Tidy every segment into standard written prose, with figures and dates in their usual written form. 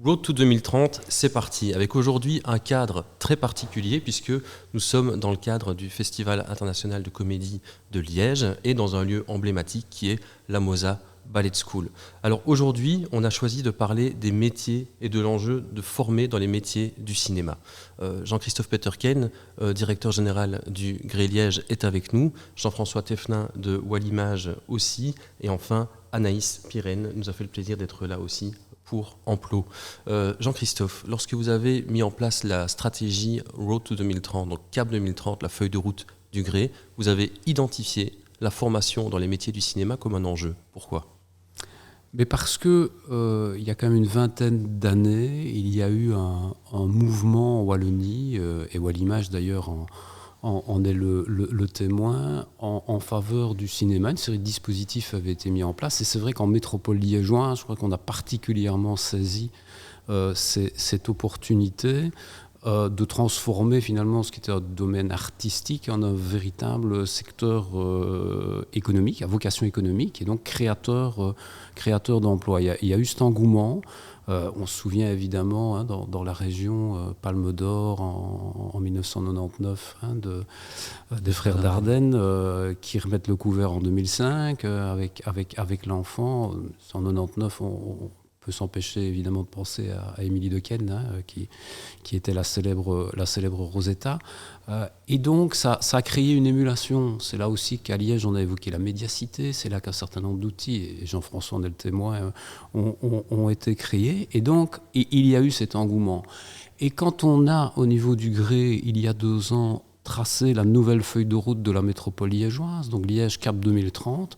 Road to 2030, c'est parti, avec aujourd'hui un cadre très particulier puisque nous sommes dans le cadre du Festival international de comédie de Liège et dans un lieu emblématique qui est la Mosa Ballet School. Alors aujourd'hui, on a choisi de parler des métiers et de l'enjeu de former dans les métiers du cinéma. Jean-Christophe Peterken, directeur général du Gré Liège, est avec nous. Jean-François Thévenin de Wallimage aussi. Et enfin, Anaïs Pirenne nous a fait le plaisir d'être là aussi pour Amplo. Jean-Christophe, lorsque vous avez mis en place la stratégie Road to 2030, donc Cap 2030, la feuille de route du Gré, vous avez identifié la formation dans les métiers du cinéma comme un enjeu. Pourquoi ? Mais parce que il y a quand même une vingtaine d'années, il y a eu un mouvement en Wallonie, et Wallimage d'ailleurs en est le témoin, en faveur du cinéma. Une série de dispositifs avait été mis en place, et c'est vrai qu'en métropole liégeoise, je crois qu'on a particulièrement saisi cette opportunité de transformer finalement ce qui était un domaine artistique en un véritable secteur économique, à vocation économique, et donc créateur d'emplois. Il y a eu cet engouement. On se souvient évidemment dans la région Palme d'Or en 1999 des frères Dardenne qui remettent le couvert en 2005 avec l'enfant. En 99, on peut s'empêcher évidemment de penser à Émilie Dequesne, qui était la célèbre Rosetta. Et donc ça a créé une émulation. C'est là aussi qu'à Liège on a évoqué la médiacité, c'est là qu'un certain nombre d'outils, et Jean-François en est le témoin, ont été créés. Et donc il y a eu cet engouement. Et quand on a au niveau du Gré, il y a 2 ans, tracé la nouvelle feuille de route de la métropole liégeoise, donc Liège Cap 2030,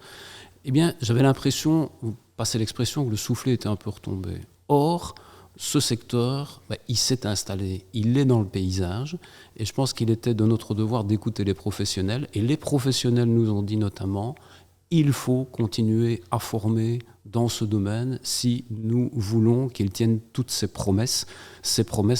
eh bien j'avais l'impression, passer l'expression, que le soufflet était un peu retombé. Or, ce secteur, il s'est installé, il est dans le paysage, et je pense qu'il était de notre devoir d'écouter les professionnels, et les professionnels nous ont dit notamment, il faut continuer à former dans ce domaine si nous voulons qu'il tienne toutes ses promesses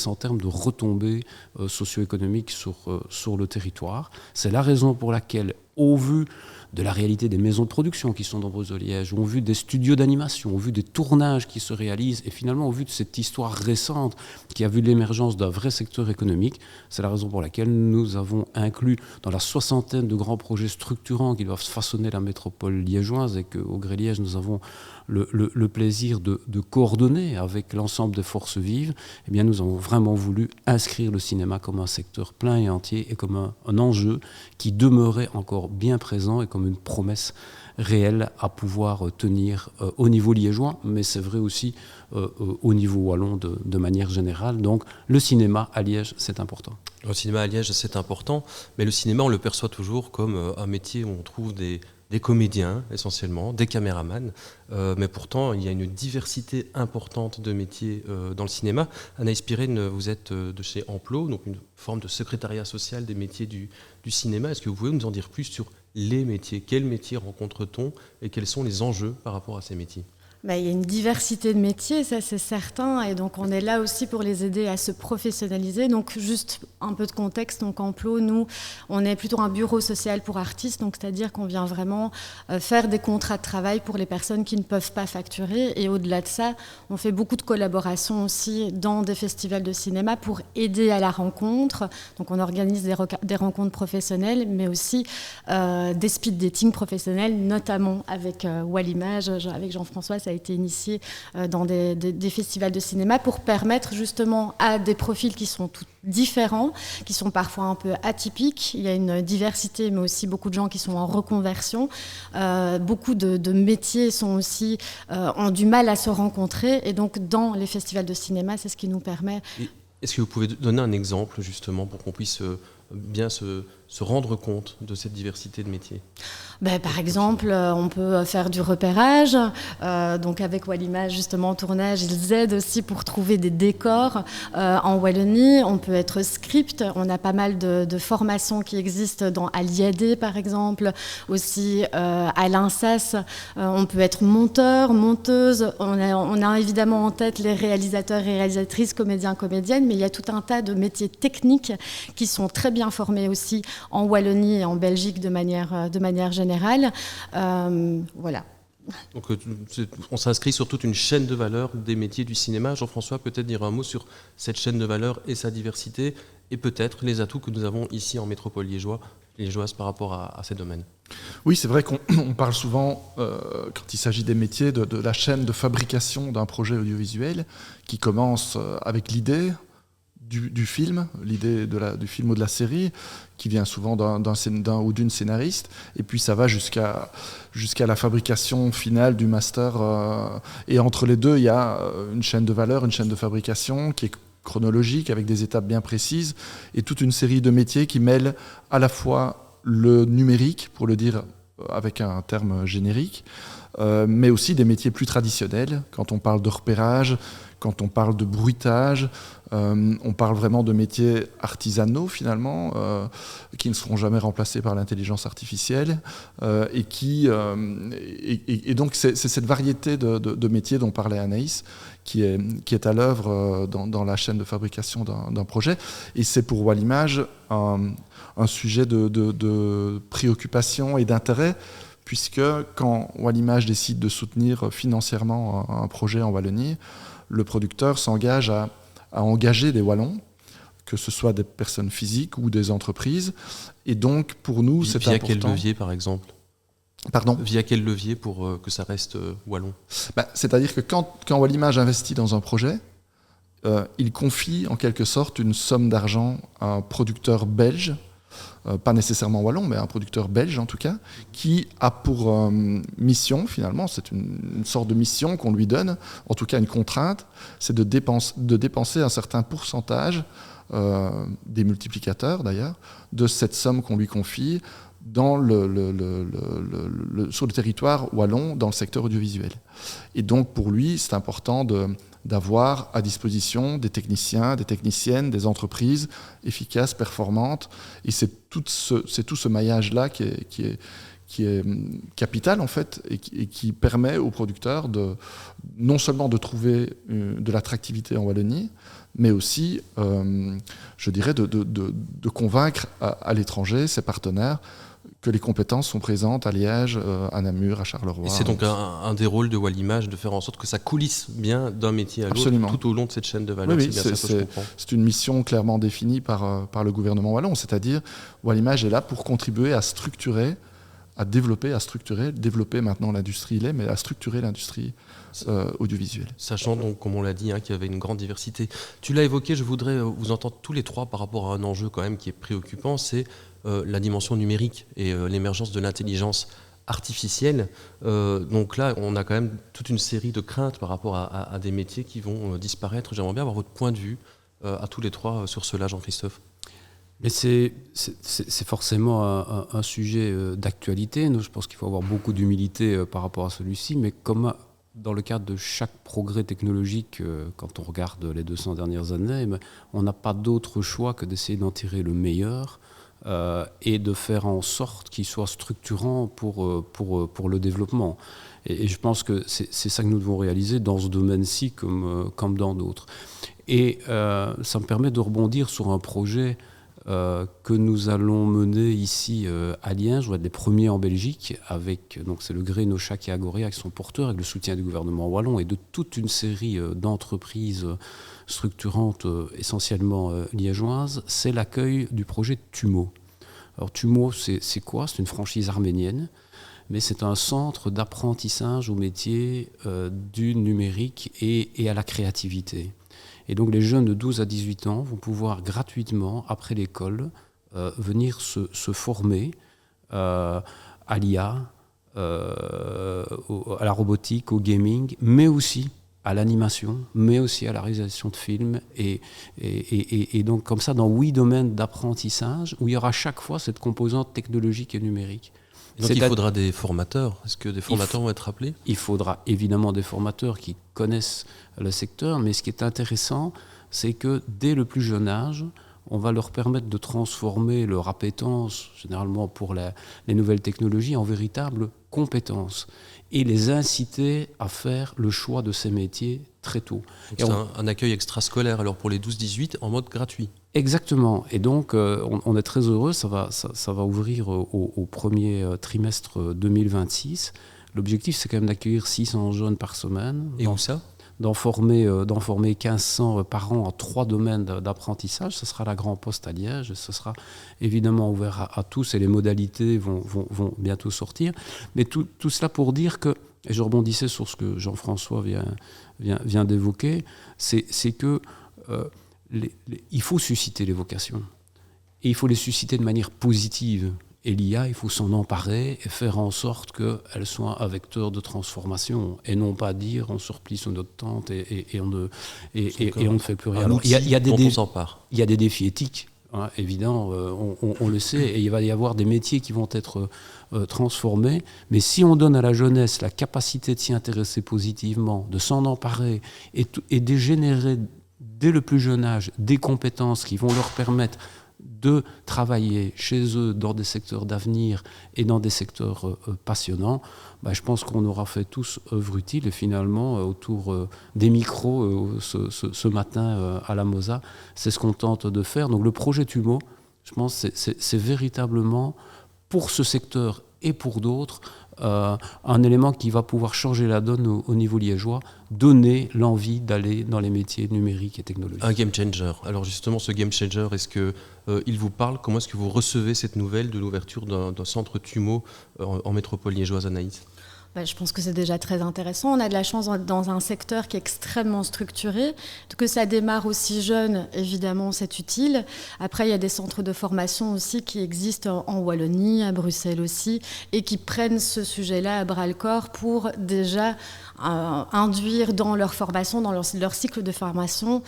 en termes de retombées socio-économiques sur le territoire. C'est la raison pour laquelle, au vu de la réalité des maisons de production qui sont nombreuses au Liège, au vu des studios d'animation, au vu des tournages qui se réalisent, et finalement au vu de cette histoire récente qui a vu l'émergence d'un vrai secteur économique, c'est la raison pour laquelle nous avons inclus dans la 60aine de grands projets structurants qui doivent façonner la métropole liégeoise, et qu'au Gré Liège nous avons le plaisir de coordonner avec l'ensemble des forces vives. Eh bien, nous avons vraiment voulu inscrire le cinéma comme un secteur plein et entier, et comme un enjeu qui demeurait encore bien présent, et comme une promesse réelle à pouvoir tenir au niveau liégeois, mais c'est vrai aussi au niveau wallon de manière générale. Donc le cinéma à Liège, c'est important. Le cinéma à Liège, c'est important, mais le cinéma, on le perçoit toujours comme un métier où on trouve des comédiens essentiellement, des caméramans, mais pourtant il y a une diversité importante de métiers dans le cinéma. Anaïs Pirenne, vous êtes de chez Amplo, donc une forme de secrétariat social des métiers du cinéma. Est-ce que vous pouvez nous en dire plus sur les métiers ? Quels métiers rencontre-t-on et quels sont les enjeux par rapport à ces métiers ? Il y a une diversité de métiers, ça c'est certain, et donc on est là aussi pour les aider à se professionnaliser. Donc juste un peu de contexte, donc Amplo, nous, on est plutôt un bureau social pour artistes, donc c'est-à-dire qu'on vient vraiment faire des contrats de travail pour les personnes qui ne peuvent pas facturer, et au-delà de ça, on fait beaucoup de collaborations aussi dans des festivals de cinéma pour aider à la rencontre. Donc on organise des rencontres professionnelles, mais aussi des speed dating professionnels, notamment avec Wallimage, avec Jean-François, ça a été initié dans des festivals de cinéma pour permettre justement à des profils qui sont tout différents, qui sont parfois un peu atypiques. Il y a une diversité, mais aussi beaucoup de gens qui sont en reconversion. Beaucoup de métiers sont aussi, ont du mal à se rencontrer, et donc dans les festivals de cinéma, c'est ce qui nous permet... Est-ce que vous pouvez donner un exemple justement pour qu'on puisse bien se rendre compte de cette diversité de métiers ? Par exemple, on peut faire du repérage. Donc avec Wallimage, justement, en tournage, ils aident aussi pour trouver des décors en Wallonie. On peut être script. On a pas mal de formations qui existent à l'IAD, par exemple, aussi à l'INSAS. On peut être monteur, monteuse. On a évidemment en tête les réalisateurs et réalisatrices, comédiens, comédiennes, mais il y a tout un tas de métiers techniques qui sont très bien formés aussi en Wallonie et en Belgique de manière générale. Voilà. Donc on s'inscrit sur toute une chaîne de valeur des métiers du cinéma. Jean-François, peut-être dire un mot sur cette chaîne de valeur et sa diversité, et peut-être les atouts que nous avons ici en métropole liégeoise par rapport à ces domaines. Oui, c'est vrai qu'on parle souvent, quand il s'agit des métiers, de la chaîne de fabrication d'un projet audiovisuel qui commence avec l'idée du film, l'idée du film ou de la série, qui vient souvent d'un ou d'une scénariste, et puis ça va jusqu'à la fabrication finale du master. Et entre les deux, il y a une chaîne de valeur, une chaîne de fabrication qui est chronologique, avec des étapes bien précises, et toute une série de métiers qui mêlent à la fois le numérique, pour le dire avec un terme générique, mais aussi des métiers plus traditionnels, quand on parle de repérage, quand on parle de bruitage, on parle vraiment de métiers artisanaux finalement, qui ne seront jamais remplacés par l'intelligence artificielle, et donc c'est cette variété de métiers dont parlait Anaïs qui est à l'œuvre dans la chaîne de fabrication d'un projet, et c'est pour Wallimage un sujet de préoccupation et d'intérêt, puisque quand Wallimage décide de soutenir financièrement un projet en Wallonie, le producteur s'engage à engager des Wallons, que ce soit des personnes physiques ou des entreprises. Et donc, pour nous, c'est important. Via quel levier, par exemple ? Pardon ? Via quel levier pour que ça reste wallon ? C'est-à-dire que quand Wallimage investit dans un projet, il confie en quelque sorte une somme d'argent à un producteur belge, pas nécessairement wallon, mais un producteur belge en tout cas, qui a pour mission, finalement, c'est une sorte de mission qu'on lui donne, en tout cas une contrainte, c'est de dépenser un certain pourcentage, des multiplicateurs d'ailleurs, de cette somme qu'on lui confie sur le territoire wallon, dans le secteur audiovisuel. Et donc pour lui, c'est important d'avoir à disposition des techniciens, des techniciennes, des entreprises efficaces, performantes. Et c'est tout ce maillage-là qui est capital en fait, et qui permet aux producteurs non seulement de trouver de l'attractivité en Wallonie, mais aussi, je dirais, de convaincre à l'étranger, ses partenaires, que les compétences sont présentes à Liège, à Namur, à Charleroi. Et c'est donc un des rôles de Wallimage de faire en sorte que ça coulisse bien d'un métier à l'autre tout au long de cette chaîne de valeur. Oui, c'est une mission clairement définie par le gouvernement wallon, c'est-à-dire Wallimage est là pour contribuer à structurer, développer maintenant l'industrie lait, mais à structurer l'industrie audiovisuelle. Sachant donc, comme on l'a dit, qu'il y avait une grande diversité. Tu l'as évoqué, je voudrais vous entendre tous les trois par rapport à un enjeu quand même qui est préoccupant, c'est la dimension numérique et l'émergence de l'intelligence artificielle. Donc là, on a quand même toute une série de craintes par rapport à des métiers qui vont disparaître. J'aimerais bien avoir votre point de vue à tous les trois sur cela, Jean-Christophe. Mais c'est forcément un sujet d'actualité. Je pense qu'il faut avoir beaucoup d'humilité par rapport à celui-ci, mais comme dans le cadre de chaque progrès technologique, quand on regarde les 200 dernières années, on n'a pas d'autre choix que d'essayer d'en tirer le meilleur et de faire en sorte qu'il soit structurant pour le développement. Et je pense que c'est ça que nous devons réaliser dans ce domaine-ci comme dans d'autres. Et ça me permet de rebondir sur un projet que nous allons mener ici à Liège. On va être les premiers en Belgique, c'est le Gré Nochac et Agoré avec son porteur, avec le soutien du gouvernement wallon et de toute une série d'entreprises structurantes essentiellement liégeoises. C'est l'accueil du projet TUMO. Alors TUMO, c'est quoi ? C'est une franchise arménienne, mais c'est un centre d'apprentissage au métier du numérique et à la créativité. Et donc les jeunes de 12 à 18 ans vont pouvoir gratuitement, après l'école, venir se former à l'IA, à la robotique, au gaming, mais aussi à l'animation, mais aussi à la réalisation de films. Et donc comme ça, dans 8 domaines d'apprentissage, où il y aura chaque fois cette composante technologique et numérique. Donc il faudra des formateurs. Est-ce que des formateurs vont être appelés ? Il faudra évidemment des formateurs qui connaissent le secteur, mais ce qui est intéressant, c'est que dès le plus jeune âge, on va leur permettre de transformer leur appétence, généralement pour les nouvelles technologies, en véritables compétences et les inciter à faire le choix de ces métiers très tôt. C'est un accueil extrascolaire alors pour les 12-18 en mode gratuit. Exactement. Et donc, on est très heureux. Ça va ouvrir au premier trimestre 2026. L'objectif, c'est quand même d'accueillir 600 jeunes par semaine. Et où ça ? D'en former 1500 par an en 3 domaines d'apprentissage. Ce sera la Grand Poste à Liège. Ce sera évidemment ouvert à tous et les modalités vont bientôt sortir. Mais tout cela pour dire que, et je rebondissais sur ce que Jean-François vient d'évoquer, c'est que il faut susciter les vocations. Et il faut les susciter de manière positive. Et l'IA, il faut s'en emparer et faire en sorte qu'elle soit un vecteur de transformation et non pas dire on se replie sur notre tente et on ne fait plus rien. Alors, il y a des défis éthiques, hein, évident, on le sait, et il va y avoir des métiers qui vont être transformés. Mais si on donne à la jeunesse la capacité de s'y intéresser positivement, de s'en emparer et de générer dès le plus jeune âge des compétences qui vont leur permettre de travailler chez eux dans des secteurs d'avenir et dans des secteurs passionnants, je pense qu'on aura fait tous œuvre utile. Et finalement, autour des micros, ce matin à la Mosa, c'est ce qu'on tente de faire. Donc le projet TUMO, je pense c'est véritablement pour ce secteur et pour d'autres, un élément qui va pouvoir changer la donne au niveau liégeois, donner l'envie d'aller dans les métiers numériques et technologiques. Un game changer. Alors justement, ce game changer, est-ce qu'il vous parle ? Comment est-ce que vous recevez cette nouvelle de l'ouverture d'un centre TUMO en métropole liégeoise, Anaïs ? Je pense que c'est déjà très intéressant. On a de la chance dans un secteur qui est extrêmement structuré. Que ça démarre aussi jeune, évidemment, c'est utile. Après, il y a des centres de formation aussi qui existent en Wallonie, à Bruxelles aussi, et qui prennent ce sujet-là à bras-le-corps pour déjà induire dans leur formation, dans leur cycle de formation,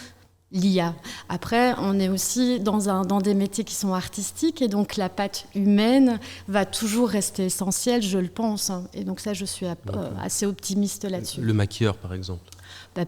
l'IA. Après, on est aussi dans des métiers qui sont artistiques et donc la patte humaine va toujours rester essentielle, je le pense. Et donc ça, je suis assez optimiste là-dessus. Le maquilleur, par exemple.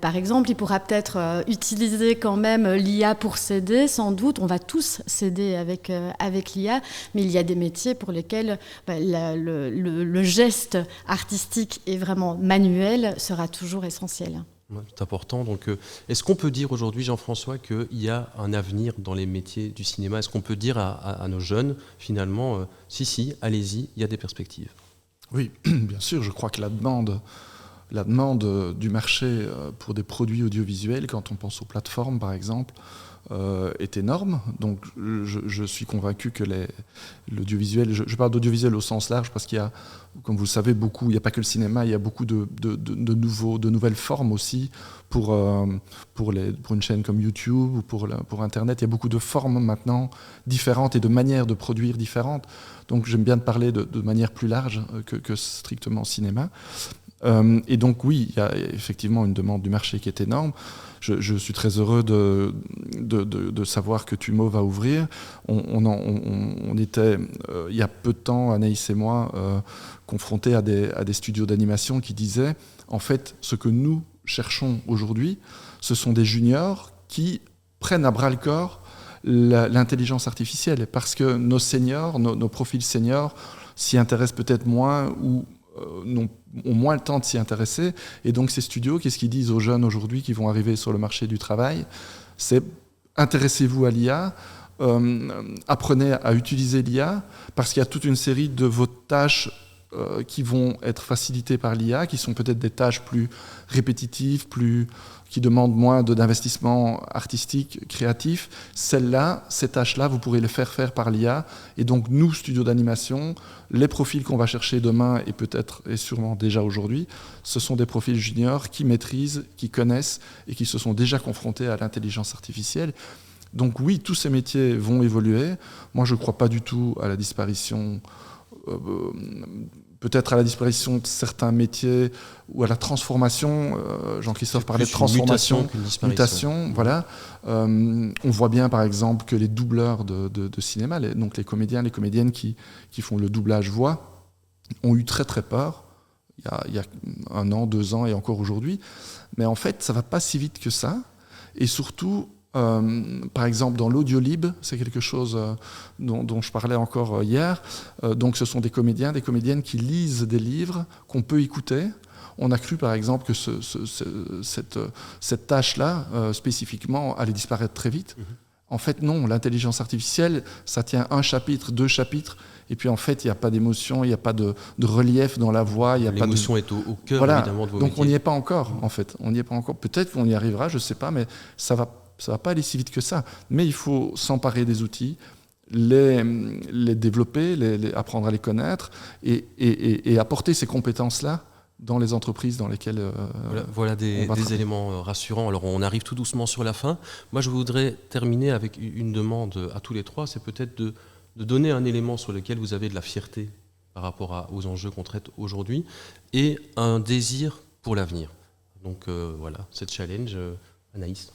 Par exemple, il pourra peut-être utiliser quand même l'IA pour s'aider, sans doute. On va tous s'aider avec l'IA, mais il y a des métiers pour lesquels le geste artistique et vraiment manuel sera toujours essentiel. C'est important. Donc, est-ce qu'on peut dire aujourd'hui, Jean-François, qu'il y a un avenir dans les métiers du cinéma ? Est-ce qu'on peut dire à nos jeunes, finalement, si, allez-y, il y a des perspectives ? Oui, bien sûr. Je crois que la demande du marché pour des produits audiovisuels, quand on pense aux plateformes, par exemple, est énorme. Donc, je suis convaincu que l'audiovisuel, je parle d'audiovisuel au sens large parce qu'il y a, comme vous le savez, il n'y a pas que le cinéma, il y a beaucoup de nouvelles formes aussi pour une chaîne comme YouTube ou pour Internet. Il y a beaucoup de formes maintenant différentes et de manières de produire différentes. Donc, j'aime bien parler de manière plus large que strictement cinéma. Et donc oui, il y a effectivement une demande du marché qui est énorme. Je suis très heureux de savoir que TUMO va ouvrir. On était, il y a peu de temps, Anaïs et moi, confrontés à des studios d'animation qui disaient, en fait, ce que nous cherchons aujourd'hui, ce sont des juniors qui prennent à bras-le-corps l'intelligence artificielle, parce que nos seniors, nos profils seniors s'y intéressent peut-être moins ou ont moins le temps de s'y intéresser. Et donc ces studios, qu'est-ce qu'ils disent aux jeunes aujourd'hui qui vont arriver sur le marché du travail ? C'est intéressez-vous à l'IA, apprenez à utiliser l'IA, parce qu'il y a toute une série de vos tâches qui vont être facilitées par l'IA, qui sont peut-être des tâches plus répétitives, qui demandent moins d'investissement artistique, créatif. Ces tâches-là, vous pourrez les faire par l'IA. Et donc, nous, studios d'animation, les profils qu'on va chercher demain, et peut-être et sûrement déjà aujourd'hui, ce sont des profils juniors qui maîtrisent, qui connaissent et qui se sont déjà confrontés à l'intelligence artificielle. Donc oui, tous ces métiers vont évoluer. Moi, je ne crois pas du tout à la disparition... peut-être à la disparition de certains métiers ou à la transformation. Jean-Christophe parlait de transformation, mutation. Voilà. On voit bien, par exemple, que les doubleurs de cinéma, donc les comédiens, les comédiennes qui font le doublage voix, ont eu très très peur il y a 1 an, 2 ans et encore aujourd'hui. Mais en fait, ça ne va pas si vite que ça. Et surtout... par exemple, dans l'audiolib, c'est quelque chose dont je parlais encore hier. Donc, ce sont des comédiens, des comédiennes qui lisent des livres qu'on peut écouter. On a cru, par exemple, que cette tâche-là, spécifiquement, allait disparaître très vite. En fait, non, l'intelligence artificielle, ça tient un chapitre, 2 chapitres, et puis en fait, il n'y a pas d'émotion, il n'y a pas de relief dans la voix. L'émotion est au cœur, voilà. Évidemment, de vos Donc métiers. on n'y est pas encore, en fait. On n'y est pas encore. Peut-être qu'on y arrivera, je ne sais pas, mais ça va pas aller si vite que ça. Mais il faut s'emparer des outils, les développer, apprendre à les connaître, et apporter ces compétences-là dans les entreprises dans lesquelles voilà des éléments rassurants. Alors on arrive tout doucement sur la fin. Moi je voudrais terminer avec une demande à tous les trois, c'est peut-être de donner un élément sur lequel vous avez de la fierté par rapport aux enjeux qu'on traite aujourd'hui et un désir pour l'avenir. Donc voilà, cette challenge. Anaïs.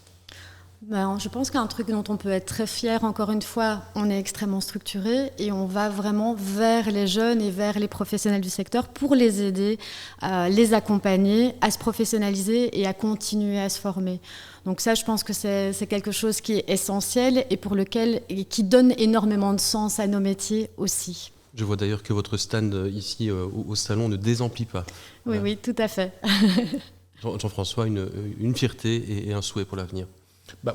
Je pense qu'un truc dont on peut être très fier, encore une fois, on est extrêmement structuré et on va vraiment vers les jeunes et vers les professionnels du secteur pour les aider, les accompagner à se professionnaliser et à continuer à se former. Donc ça, je pense que c'est quelque chose qui est essentiel et qui donne énormément de sens à nos métiers aussi. Je vois d'ailleurs que votre stand ici au salon ne désemplit pas. Oui, tout à fait. Jean-François, une fierté et un souhait pour l'avenir.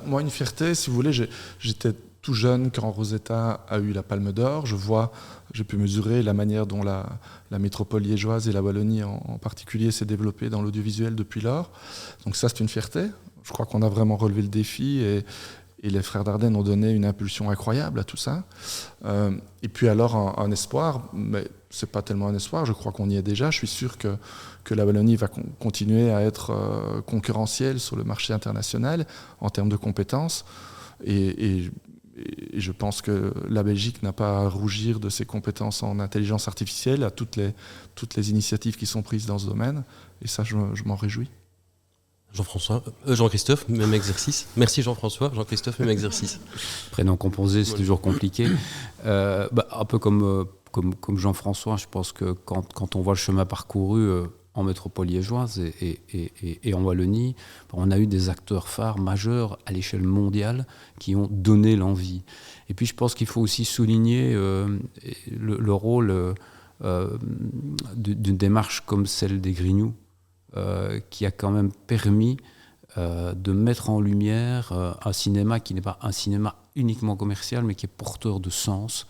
Moi, une fierté, si vous voulez, j'étais tout jeune quand Rosetta a eu la Palme d'Or. J'ai pu mesurer la manière dont la métropole liégeoise et la Wallonie en particulier s'est développée dans l'audiovisuel depuis lors. Donc ça, c'est une fierté. Je crois qu'on a vraiment relevé le défi et les frères Dardenne ont donné une impulsion incroyable à tout ça. Et puis alors, un espoir, mais ce n'est pas tellement un espoir, je crois qu'on y est déjà. Je suis sûr que la Wallonie va continuer à être concurrentielle sur le marché international en termes de compétences. Et je pense que la Belgique n'a pas à rougir de ses compétences en intelligence artificielle, à toutes les initiatives qui sont prises dans ce domaine. Et ça, je m'en réjouis. Jean-Christophe, même exercice. Merci Jean-François. Jean-Christophe, même exercice. Prénom composé, c'est toujours compliqué. Un peu comme Jean-François, je pense que quand on voit le chemin parcouru en métropole liégeoise et en Wallonie, on a eu des acteurs phares majeurs à l'échelle mondiale qui ont donné l'envie. Et puis je pense qu'il faut aussi souligner le rôle d'une démarche comme celle des Grignoux, qui a quand même permis de mettre en lumière un cinéma qui n'est pas un cinéma uniquement commercial, mais qui est porteur de sens.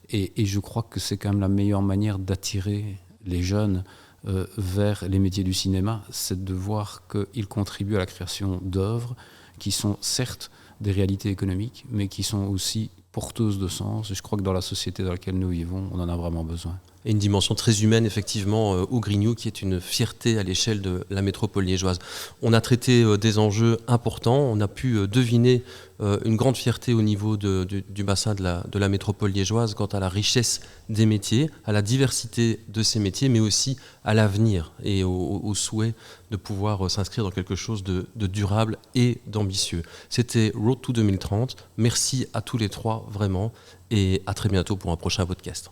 Et je crois que c'est quand même la meilleure manière d'attirer les jeunes vers les métiers du cinéma, c'est de voir qu'ils contribuent à la création d'œuvres qui sont certes des réalités économiques, mais qui sont aussi porteuses de sens. Et je crois que dans la société dans laquelle nous vivons, on en a vraiment besoin. Et une dimension très humaine, effectivement, au Grignoux, qui est une fierté à l'échelle de la métropole liégeoise. On a traité des enjeux importants, on a pu deviner une grande fierté au niveau du bassin de la métropole liégeoise quant à la richesse des métiers, à la diversité de ces métiers, mais aussi à l'avenir et au souhait de pouvoir s'inscrire dans quelque chose de durable et d'ambitieux. C'était Road to 2030. Merci à tous les trois, vraiment, et à très bientôt pour un prochain podcast.